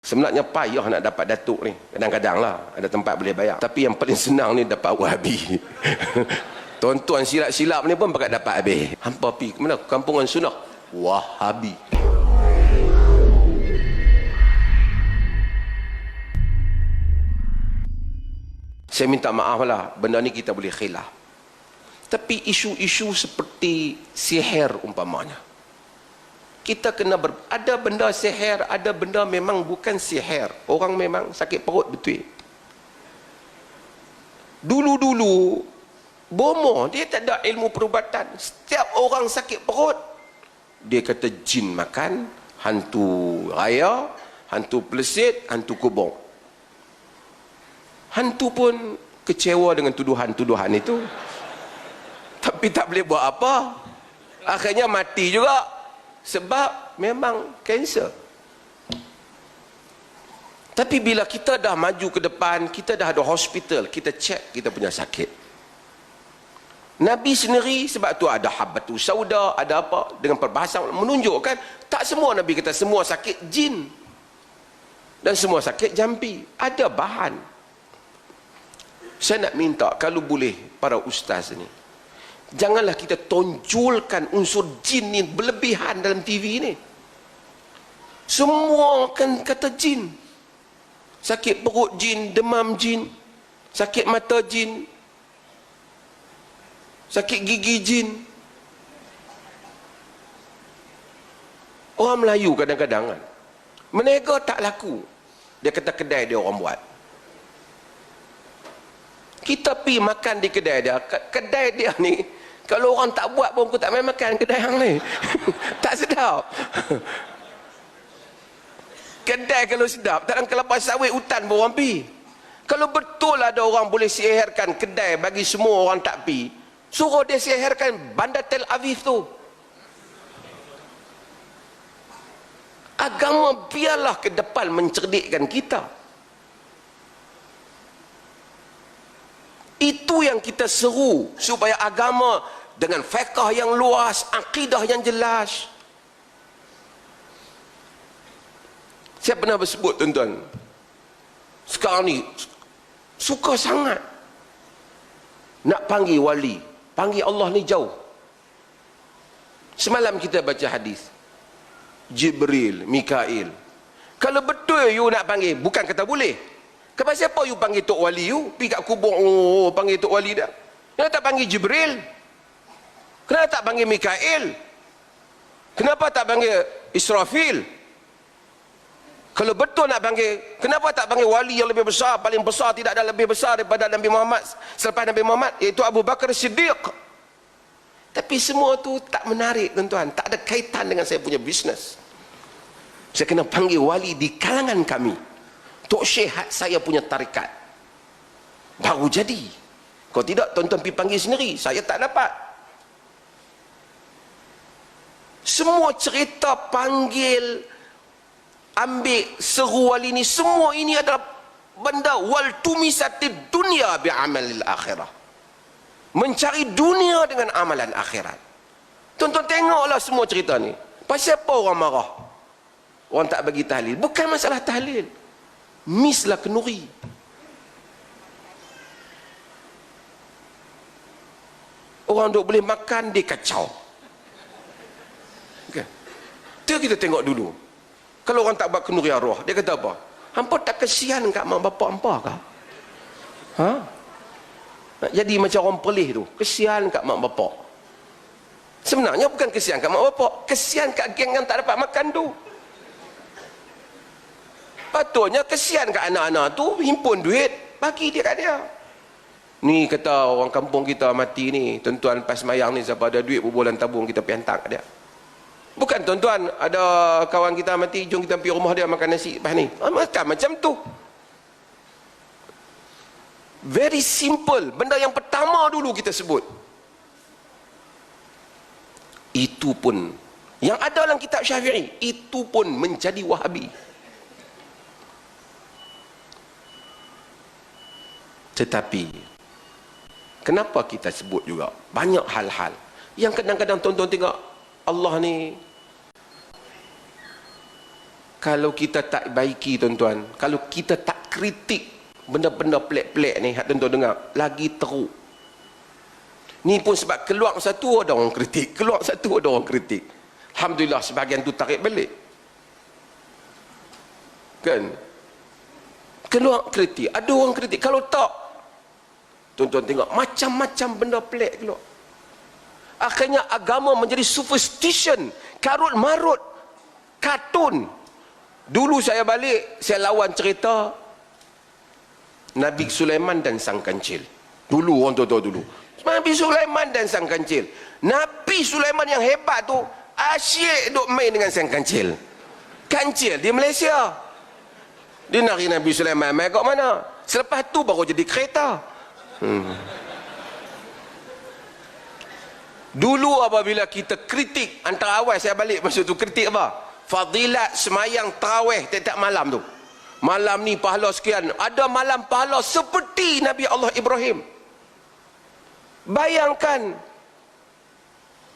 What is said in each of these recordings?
Sebenarnya payah nak dapat datuk ni. Kadang-kadang lah ada tempat boleh bayar. Tapi yang paling senang ni dapat wahabi. Tuan-tuan silap-silap ni pun pakat dapat habis. Hampa pi ke mana? Kampungan sunnah. Wahabi. Saya minta maaf lah. Benda ni kita boleh khilaf. Tapi isu-isu seperti sihir umpamanya. Kita kena ada benda sihir, ada benda memang bukan sihir. Orang memang sakit perut betul. Dulu-dulu bomo dia tak ada ilmu perubatan. Setiap orang sakit perut dia kata jin makan, hantu raya, hantu pelesit, hantu kubur. Hantu pun kecewa dengan tuduhan-tuduhan itu. Tapi tak boleh buat apa. Akhirnya mati juga. Sebab memang kanser. Tapi bila kita dah maju ke depan, kita dah ada hospital, kita cek kita punya sakit. Nabi sendiri, sebab tu ada habbatus sauda, ada apa, dengan perbahasan menunjukkan, tak semua Nabi kata semua sakit jin. Dan semua sakit jampi. Ada bahan. Saya nak minta, kalau boleh, para ustaz ni, janganlah kita tonjolkan unsur jin ni berlebihan dalam TV ni. Semua akan kata jin. Sakit perut jin, demam jin, sakit mata jin, sakit gigi jin. Orang Melayu kadang-kadang kan, menega tak laku. Dia kata kedai dia orang buat. Kita pergi makan di kedai dia. Kedai dia ni, kalau orang tak buat pun aku tak main makan kedai hang ni. Tak sedap. Kedai kalau sedap, dalam kelapa sawit hutan pun orang pergi. Kalau betul ada orang boleh sihirkan kedai bagi semua orang tak pergi, suruh dia sihirkan bandar Tel Aviv tu. Agama biarlah ke depan mencerdikkan kita. Itu yang kita seru, supaya agama dengan fiqh yang luas, akidah yang jelas. Saya pernah bersebut tuan-tuan, sekarang ni suka sangat nak panggil wali, panggil Allah ni jauh. Semalam kita baca hadis Jibril, Mikail. Kalau betul you nak panggil, bukan kata boleh. Kenapa siapa you panggil Tok Wali you? Pergi kat kubur, oh, panggil Tok Wali dah. Kenapa tak panggil Jibril? Kenapa tak panggil Mikail? Kenapa tak panggil Israfil? Kalau betul nak panggil, kenapa tak panggil wali yang lebih besar, paling besar, tidak ada lebih besar daripada Nabi Muhammad, selepas Nabi Muhammad, iaitu Abu Bakar Siddiq. Tapi semua tu tak menarik tuan-tuan, tak ada kaitan dengan saya punya bisnes. Saya kena panggil wali di kalangan kami. Tok Syekh saya punya tarikat. Baru jadi. Kalau tidak, tuan-tuan pergi panggil sendiri. Saya tak dapat. Semua cerita panggil, ambil seru wali ni, semua ini adalah benda wal tumisatid dunya bi'amalil akhirah. Mencari dunia dengan amalan akhirat. Tuan-tuan tengoklah semua cerita ni. Pasal apa orang marah? Orang tak bagi tahlil. Bukan masalah tahlil. Mislah kenuri. Orang duk boleh makan, dia kacau. Okay. Itu kita tengok dulu. Kalau orang tak buat kenuri arwah, dia kata apa? Hampa tak kesian kat mak bapak hampa kah? Ha? Nak jadi macam orang pelih tu. Kesian kat mak bapak. Sebenarnya bukan kesian kat mak bapak. Kesian kat geng yang tak dapat makan tu. Patutnya kesian kat anak-anak tu, himpun duit, bagi dia kat dia. Ni kata orang kampung kita mati ni, tuan-tuan pas mayang ni, siapa ada duit berbulan tabung, kita pergi hantar kat dia. Bukan tuan-tuan, ada kawan kita mati, jom kita pergi rumah dia makan nasi lepas ni. Makan macam tu. Very simple. Benda yang pertama dulu kita sebut. Itu pun, yang ada dalam kitab Syafi'i, itu pun menjadi Wahabi. Tetapi kenapa kita sebut juga banyak hal-hal yang kadang-kadang tuan-tuan tengok Allah ni Kalau kita tak baiki tuan-tuan, kalau kita tak kritik benda-benda pelik-pelik ni, hak tuan-tuan dengar, lagi teruk. Ni pun sebab keluar satu ada orang kritik, keluar satu ada orang kritik. Alhamdulillah sebahagian tu tarik balik. Kan? Keluar kritik, ada orang kritik. Kalau tak, tuan-tuan tengok macam-macam benda pelik keluar. Akhirnya agama menjadi superstition, karut marut, kartun. Dulu saya balik, saya lawan cerita Nabi Sulaiman dan sang kancil. Dulu orang tahu dulu. Nabi Sulaiman dan sang kancil. Nabi Sulaiman yang hebat tu asyik duk main dengan sang kancil. Kancil di Malaysia. Dia nari Nabi Sulaiman main kat mana? Selepas tu baru jadi kereta. Dulu apabila kita kritik, antara awal saya balik masa tu kritik apa? Fadilat semayang tarawih tiap-tiap malam tu. Malam ni pahala sekian. Ada malam pahala seperti Nabi Allah Ibrahim. Bayangkan.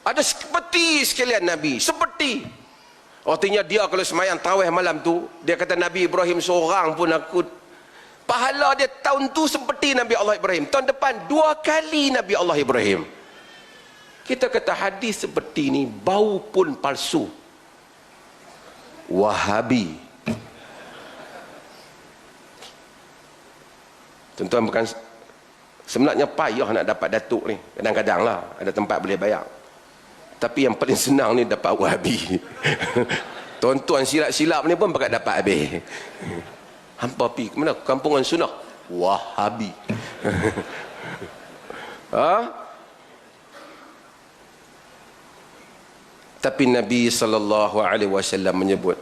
Ada seperti sekalian Nabi. Seperti. Artinya dia kalau semayang tarawih malam tu, dia kata Nabi Ibrahim seorang pun aku. Pahala dia tahun tu seperti Nabi Allah Ibrahim. Tahun depan 2 kali Nabi Allah Ibrahim. Kita kata hadis seperti ni, bau pun palsu. Wahabi. Tuan-tuan, bukan sebenarnya payah nak dapat datuk ni. Kadang-kadang lah ada tempat boleh bayar. Tapi yang paling senang ni dapat Wahabi. Tuan-tuan silap-silap ni pun pakai dapat habis. Hampa pi ke mana? Kampungan sunnah. Wahabi. Ha? Tapi Nabi SAW menyebut,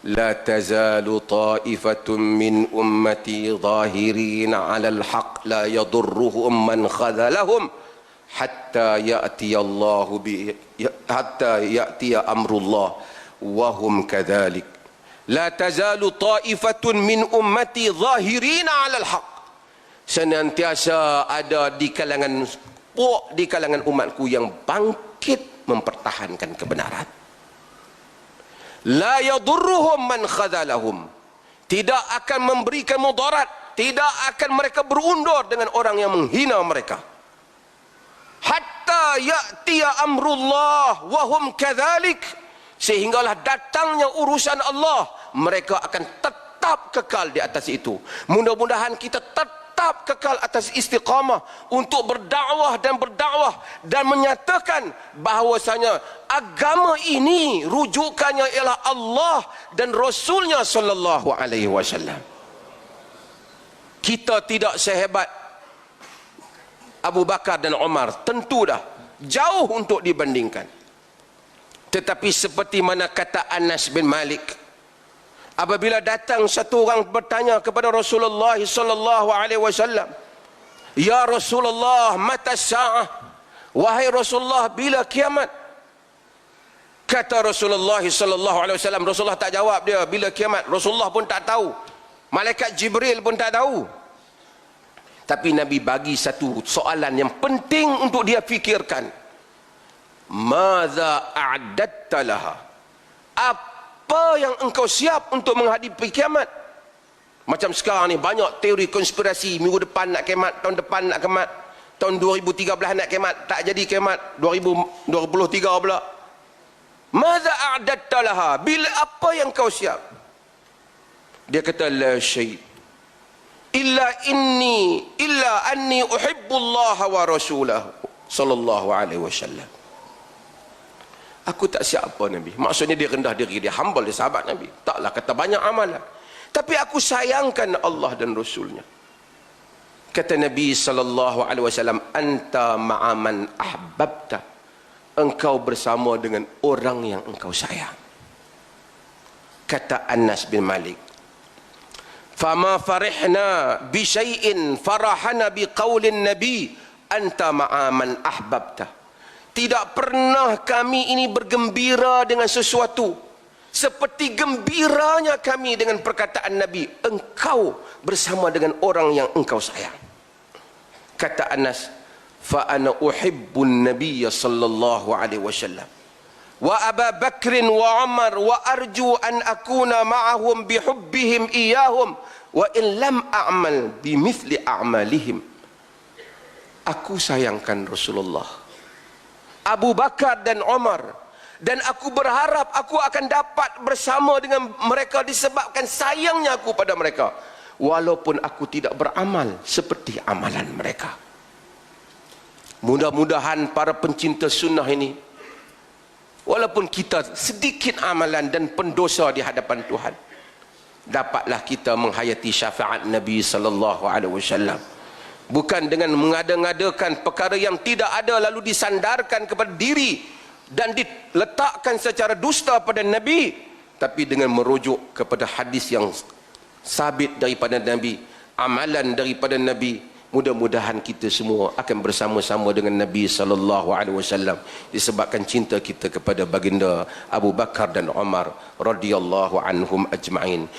la tazalu ta'ifatun min ummati zahirin 'alal haqq la yadurruhum man khadhalahum hatta ya'ti Allahu bi hatta ya'ti amrullah wa hum kadzalik. La tazalu ta'ifatun min ummati zahirin 'alal haqq. Senantiasa ada di kalangan umatku yang bangkit mempertahankan kebenaran. La yadurruhum man khadhalahum. Tidak akan memberikan mudarat, tidak akan mereka berundur dengan orang yang menghina mereka. Hatta ya'tiya amrullah wa hum kadzalik. Sehinggalah datangnya urusan Allah, mereka akan tetap kekal di atas itu. Mudah-mudahan kita tetap kekal atas istiqamah untuk berdakwah dan menyatakan bahawasanya agama ini rujukannya ialah Allah dan Rasulnya sallallahu alaihi wasallam. Kita tidak sehebat Abu Bakar dan Umar, tentu dah jauh untuk dibandingkan. Tetapi seperti mana kata Anas bin Malik, apabila datang satu orang bertanya kepada Rasulullah sallallahu alaihi wasallam, "Ya Rasulullah, mata sa'ah?" Wahai Rasulullah, bila kiamat? Kata Rasulullah sallallahu alaihi wasallam, Rasulullah tak jawab dia bila kiamat. Rasulullah pun tak tahu. Malaikat Jibril pun tak tahu. Tapi Nabi bagi satu soalan yang penting untuk dia fikirkan. Madza a'datta laha? Apa yang engkau siap untuk menghadapi kiamat? Macam sekarang ni banyak teori konspirasi, minggu depan nak kiamat, tahun depan nak kiamat, tahun 2013 nak kiamat, tak jadi kiamat, 2023 pula. Madza a'datta laha? Bila apa yang kau siap? Dia kata la syai' illa anni uhibbullaha wa rasulahu sallallahu alaihi wasallam. Aku tak siap apa Nabi. Maksudnya dia rendah diri, dia humble, dia sahabat Nabi. Taklah kata banyak amalan. Tapi aku sayangkan Allah dan Rasulnya. Kata Nabi sallallahu alaihi wasallam, anta ma'aman ahbabta. Engkau bersama dengan orang yang engkau sayang. Kata Anas bin Malik, fama farihna bi syai'in farahana bi qaulin nabi anta ma'aman ahbabta. Tidak pernah kami ini bergembira dengan sesuatu seperti gembiranya kami dengan perkataan Nabi, engkau bersama dengan orang yang engkau sayang. Kata Anas, fa ana uhibbun nabiyya sallallahu alaihi wasallam wa Aba Bakrin wa Umar wa arju an akuna ma'ahum bihubbihim iyahum wa in lam a'mal bimithli a'malihim. Aku sayangkan Rasulullah, Abu Bakar dan Umar, dan aku berharap aku akan dapat bersama dengan mereka disebabkan sayangnya aku pada mereka, walaupun aku tidak beramal seperti amalan mereka. Mudah-mudahan para pencinta sunnah ini, walaupun kita sedikit amalan dan pendosa di hadapan Tuhan, dapatlah kita menghayati syafaat Nabi sallallahu alaihi wasallam. Bukan dengan mengada-ngadakan perkara yang tidak ada lalu disandarkan kepada diri dan diletakkan secara dusta pada Nabi, tapi dengan merujuk kepada hadis yang sabit daripada Nabi, amalan daripada Nabi. Mudah-mudahan kita semua akan bersama-sama dengan Nabi sallallahu alaihi wasallam disebabkan cinta kita kepada baginda Abu Bakar dan Umar radhiyallahu anhum ajma'in.